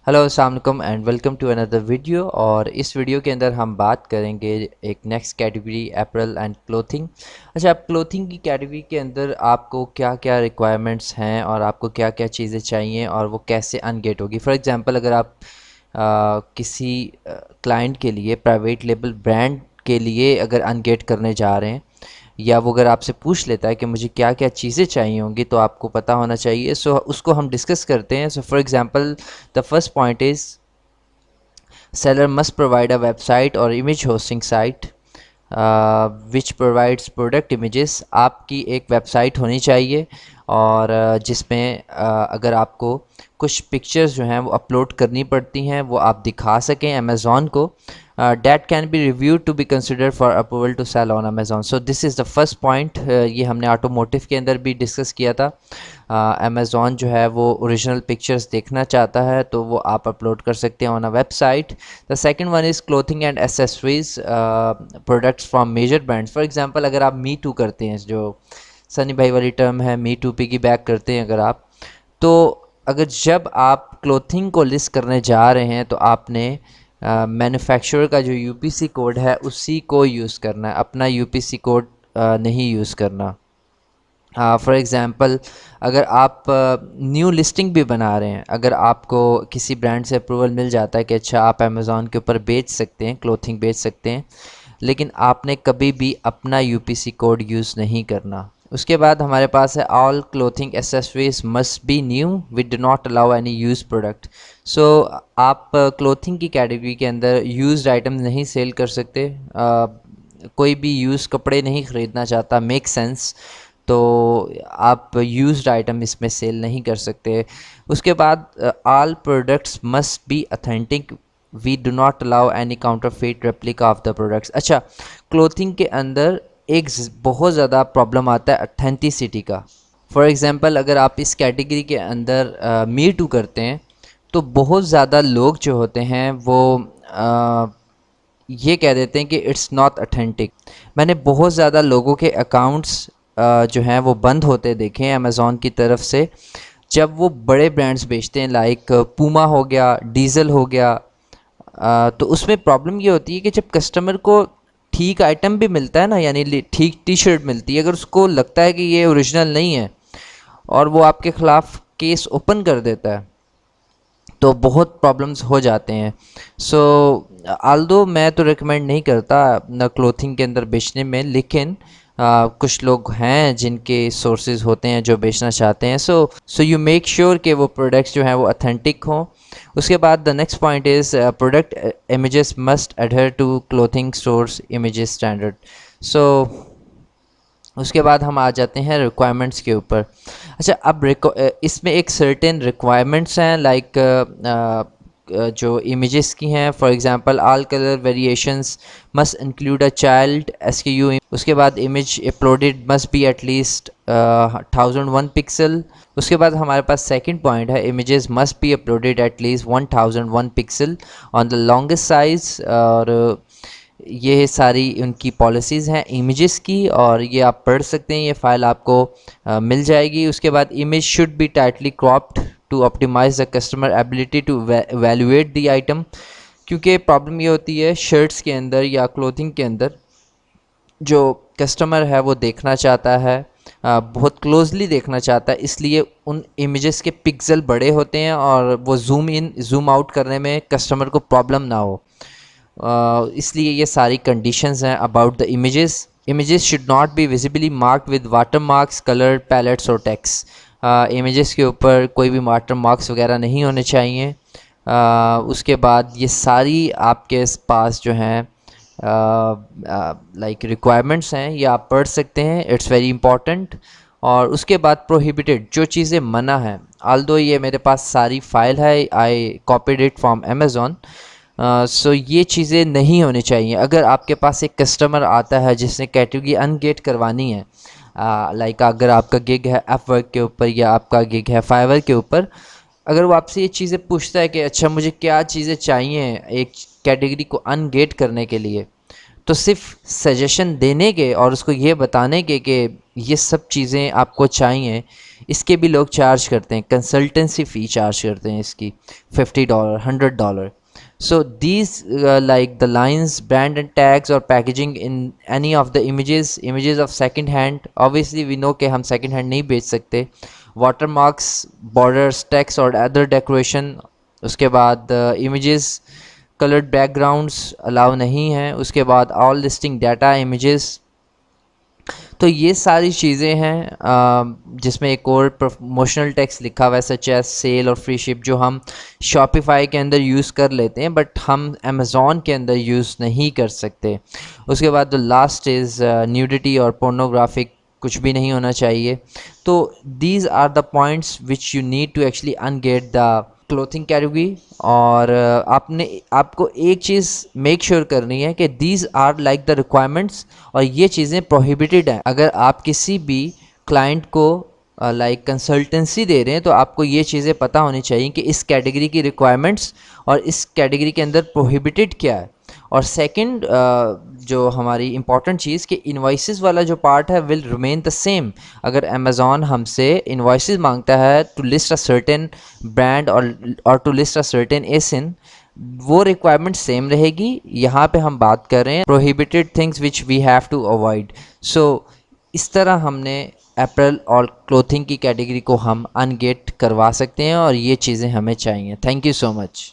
Hello अस्सलाम वालेकुम and welcome to another video. और इस वीडियो के अंदर हम बात करेंगे एक next category apparel and clothing. अच्छा, आप क्लोथिंग की कैटेगरी के अंदर आपको क्या क्या रिक्वायरमेंट्स हैं और आपको क्या क्या चीज़ें चाहिए और वो कैसे अनगेट होगी। फॉर एग्जांपल, अगर आप किसी क्लाइंट के लिए प्राइवेट लेबल ब्रांड के लिए अगर अनगेट करने जा रहे हैं, या वो अगर आपसे पूछ लेता है कि मुझे क्या क्या चीज़ें चाहिए होंगी, तो आपको पता होना चाहिए। सो उसको हम डिस्कस करते हैं। So for example, the first point is seller must provide a website or image hosting site which provides product images. आपकी एक वेबसाइट होनी चाहिए और जिसमें अगर आपको कुछ पिक्चर्स जो हैं वो अपलोड करनी पड़ती हैं वो आप दिखा सकें अमेज़ॉन को। That can be reviewed to be consider for approval to sell on Amazon. So this is the first point. ये हमने ऑटोमोटिव के अंदर भी डिस्कस किया था। अमेज़ॉन जो है वो ओरिजिनल पिक्चर्स देखना चाहता है तो वो आप अपलोड कर सकते हैं on a website. The second one is clothing and accessories products from major brands. For example, अगर आप मी टू करते हैं, जो सनी भाई वाली टर्म है, मी टू पिगी बैक करते हैं अगर आप, तो अगर जब आप क्लोथिंग को लिस्ट करने जा रहे हैं तो आपने मैन्युफैक्चरर का जो यूपीसी कोड है उसी को यूज़ करना है, अपना यूपीसी कोड नहीं यूज़ करना। फॉर एग्ज़ाम्पल, अगर आप न्यू लिस्टिंग भी बना रहे हैं, अगर आपको किसी ब्रांड से अप्रूवल मिल जाता है कि अच्छा आप अमेज़ॉन के ऊपर बेच सकते हैं, क्लोथिंग बेच सकते हैं, लेकिन आपने कभी भी अपना यूपीसी कोड यूज़ नहीं करना। उसके बाद हमारे पास है all clothing accessories must be new, we do not allow any use product. So आप क्लोथिंग की कैटेगरी के अंदर यूज्ड आइटम नहीं सेल कर सकते। कोई भी यूज़ कपड़े नहीं ख़रीदना चाहता, मेक सेंस, तो आप यूज्ड आइटम इसमें सेल नहीं कर सकते। उसके बाद all products must be authentic, we do not allow any counterfeit replica of the products. अच्छा, क्लोथिंग के अंदर एक बहुत ज़्यादा प्रॉब्लम आता है अथेंटिसिटी का। फॉर एग्ज़ाम्पल, अगर आप इस कैटेगरी के अंदर मी टू करते हैं तो बहुत ज़्यादा लोग जो होते हैं वो ये कह देते हैं कि इट्स नॉट अथेंटिक। मैंने बहुत ज़्यादा लोगों के अकाउंट्स जो हैं वो बंद होते देखे हैं अमेज़ॉन की तरफ से, जब वो बड़े ब्रांड्स बेचते हैं, लाइक पूमा हो गया, डीज़ल हो गया। तो उसमें प्रॉब्लम ये होती है कि जब कस्टमर को ठीक आइटम भी मिलता है ना, यानी ठीक टी शर्ट मिलती है, अगर उसको लगता है कि ये ओरिजिनल नहीं है और वो आपके ख़िलाफ़ केस ओपन कर देता है तो बहुत प्रॉब्लम्स हो जाते हैं। सो आल्दो मैं तो रिकमेंड नहीं करता न क्लोथिंग के अंदर बेचने में, लेकिन कुछ लोग हैं जिनके सोर्सेज होते हैं जो बेचना चाहते हैं। सो यू मेक श्योर कि वो प्रोडक्ट्स जो हैं वो अथेंटिक हों। उसके बाद the next point is product images must adhere to clothing stores images standard. So उसके बाद हम आ जाते हैं रिक्वायरमेंट्स के ऊपर। अच्छा, अब इसमें एक सर्टेन रिक्वायरमेंट्स हैं, लाइक जो इमेजेस की हैं। For example, all colour variations must include a child SKU. उसके बाद image uploaded must be at least 1001 pixel. उसके बाद हमारे पास सेकंड पॉइंट है, images must be uploaded at least 1001 pixel on the longest size. और ये सारी उनकी पॉलिसीज़ हैं इमेजेस की, और ये आप पढ़ सकते हैं, ये फ़ाइल आपको मिल जाएगी। उसके बाद image should be tightly cropped to optimize the customer ability to valuate the item. क्योंकि प्रॉब्लम ये होती है शर्ट्स के अंदर या क्लोथिंग के अंदर, जो कस्टमर है वो देखना चाहता है, बहुत क्लोजली देखना चाहता है, इसलिए उन इमेजेस के पिक्सल बड़े होते हैं और वो जूम इन जूम आउट करने में कस्टमर को प्रॉब्लम ना हो। इसलिए ये सारी कंडीशंस हैं about the images. Images should not be visibly marked with water marks, colour pallets और टेक्स्ट। इमेजेस के ऊपर कोई भी वाटर मार्क्स वगैरह नहीं होने चाहिए। उसके बाद ये सारी आपके पास जो हैं लाइक रिक्वायरमेंट्स हैं, ये आप पढ़ सकते हैं, इट्स वेरी इंपॉर्टेंट। और उसके बाद प्रोहिबिटेड, जो चीज़ें मना हैं, आल्दो ये मेरे पास सारी फाइल है, आई कॉपीड इट फ्रॉम अमेज़ॉन। सो ये चीज़ें नहीं होनी चाहिए। अगर आपके पास एक कस्टमर आता है जिसने कैटेगरी अनगेट करवानी है, लाइक अगर आपका गिग है अपवर्क के ऊपर या आपका गिग है फाइवर के ऊपर, अगर वो आपसे ये चीज़ें पूछता है कि अच्छा मुझे क्या चीज़ें चाहिए एक कैटेगरी को अनगेट करने के लिए, तो सिर्फ सजेशन देने के और उसको ये बताने के कि ये सब चीज़ें आपको चाहिए, इसके भी लोग चार्ज करते हैं, कंसल्टेंसी फ़ी चार्ज करते हैं इसकी $50 $100. So these like the lines, brand and tags or packaging in any of the images of second hand, obviously we know कि हम second hand नहीं बेच सकते, watermarks, borders, text और other decoration, उसके बाद images colored backgrounds allow नहीं है, उसके बाद all listing data images। तो ये सारी चीज़ें हैं जिसमें एक और प्रमोशनल टेक्स्ट लिखा हुआ है सच एज सेल और फ्री शिप, जो हम शॉपिफाई के अंदर यूज़ कर लेते हैं बट हम अमेज़ॉन के अंदर यूज़ नहीं कर सकते। उसके बाद द लास्ट इज़ न्यूडिटी और पोर्नोग्राफिक, कुछ भी नहीं होना चाहिए। तो these are the points which you need to actually ungate the clothing category. और आपको एक चीज़ मेक श्योर करनी है कि these are like the requirements और ये चीज़ें प्रोहिबिटेड हैं। अगर आप किसी भी क्लाइंट को लाइक कंसल्टेंसी दे रहे हैं तो आपको ये चीज़ें पता होनी चाहिए कि इस कैटेगरी की रिक्वायरमेंट्स और इस कैटेगरी के अंदर प्रोहिबिटेड क्या है। और सेकंड जो हमारी इंपॉर्टेंट चीज़ कि इन्वाइसेस वाला जो पार्ट है विल रिमेन द सेम। अगर अमेज़ॉन हमसे इन्वाइसेस मांगता है to list a certain brand और to list a certain ASIN, वो रिक्वायरमेंट सेम रहेगी। यहाँ पे हम बात कर रहे हैं prohibited things which we have to avoid. So इस तरह हमने अप्रैल और क्लोथिंग की कैटेगरी को हम अनगेट करवा सकते हैं और ये चीज़ें हमें चाहिए। Thank you so much.